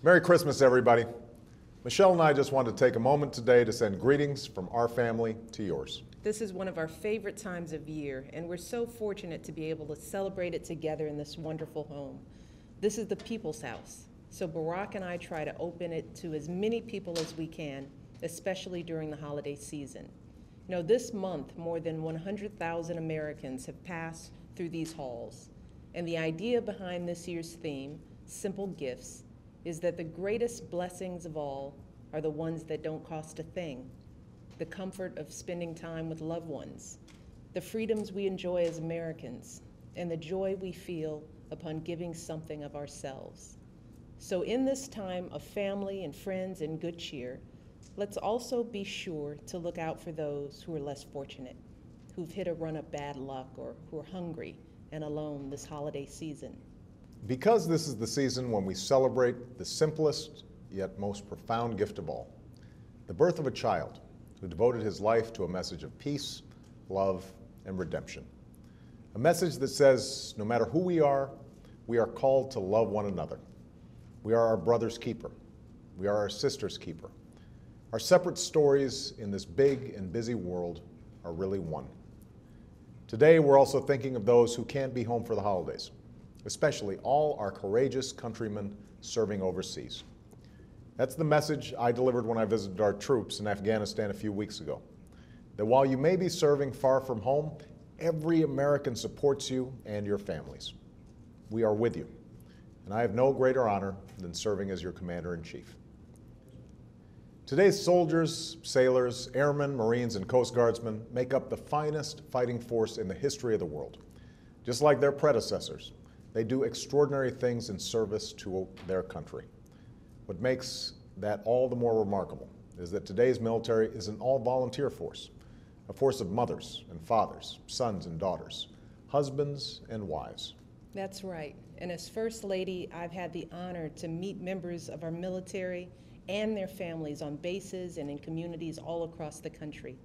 Merry Christmas, everybody. Michelle and I just wanted to take a moment today to send greetings from our family to yours. This is one of our favorite times of year, and we're so fortunate to be able to celebrate it together in this wonderful home. This is the people's house, so Barack and I try to open it to as many people as we can, especially during the holiday season. You know, this month, more than 100,000 Americans have passed through these halls, and the idea behind this year's theme, Simple Gifts, is that the greatest blessings of all are the ones that don't cost a thing. The comfort of spending time with loved ones, the freedoms we enjoy as Americans, and the joy we feel upon giving something of ourselves. So in this time of family and friends and good cheer, let's also be sure to look out for those who are less fortunate, who've hit a run of bad luck or who are hungry and alone this holiday season. Because this is the season when we celebrate the simplest yet most profound gift of all, the birth of a child who devoted his life to a message of peace, love, and redemption. A message that says no matter who we are called to love one another. We are our brother's keeper. We are our sister's keeper. Our separate stories in this big and busy world are really one. Today, we're also thinking of those who can't be home for the holidays, especially all our courageous countrymen serving overseas. That's the message I delivered when I visited our troops in Afghanistan a few weeks ago. That while you may be serving far from home, every American supports you and your families. We are with you, and I have no greater honor than serving as your Commander-in-Chief. Today's soldiers, sailors, airmen, Marines, and Coast Guardsmen make up the finest fighting force in the history of the world. Just like their predecessors, they do extraordinary things in service to their country. What makes that all the more remarkable is that today's military is an all-volunteer force, a force of mothers and fathers, sons and daughters, husbands and wives. That's right. And as First Lady, I've had the honor to meet members of our military and their families on bases and in communities all across the country.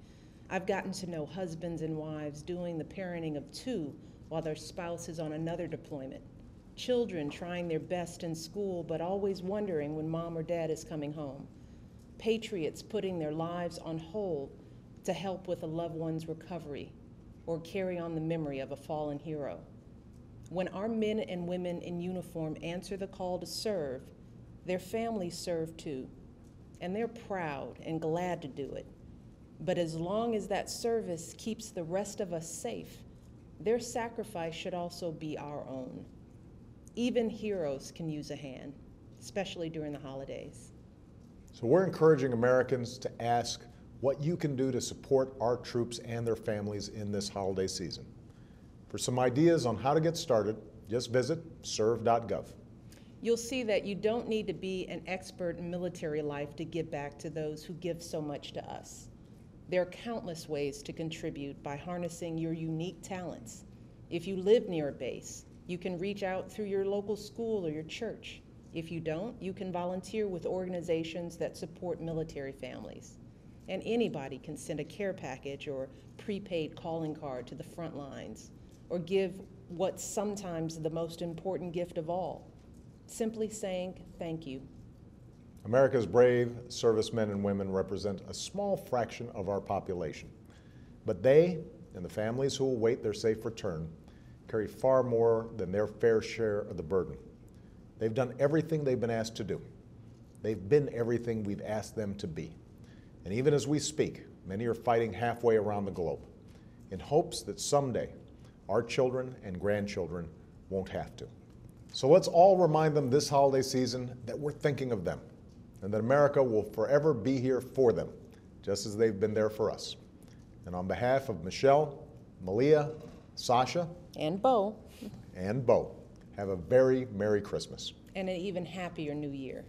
I've gotten to know husbands and wives doing the parenting of two while their spouse is on another deployment. Children trying their best in school but always wondering when mom or dad is coming home. Patriots putting their lives on hold to help with a loved one's recovery or carry on the memory of a fallen hero. When our men and women in uniform answer the call to serve, their families serve too, and they're proud and glad to do it. But as long as that service keeps the rest of us safe, their sacrifice should also be our own. Even heroes can use a hand, especially during the holidays. So we're encouraging Americans to ask what you can do to support our troops and their families in this holiday season. For some ideas on how to get started, just visit serve.gov. You'll see that you don't need to be an expert in military life to give back to those who give so much to us. There are countless ways to contribute by harnessing your unique talents. If you live near a base, you can reach out through your local school or your church. If you don't, you can volunteer with organizations that support military families. And anybody can send a care package or prepaid calling card to the front lines, or give what's sometimes the most important gift of all, simply saying thank you. America's brave servicemen and women represent a small fraction of our population, but they and the families who await their safe return carry far more than their fair share of the burden. They've done everything they've been asked to do. They've been everything we've asked them to be. And even as we speak, many are fighting halfway around the globe in hopes that someday our children and grandchildren won't have to. So let's all remind them this holiday season that we're thinking of them and that America will forever be here for them, just as they've been there for us. And on behalf of Michelle, Malia, Sasha, And Bo. and Bo, have a very Merry Christmas. And an even happier New Year.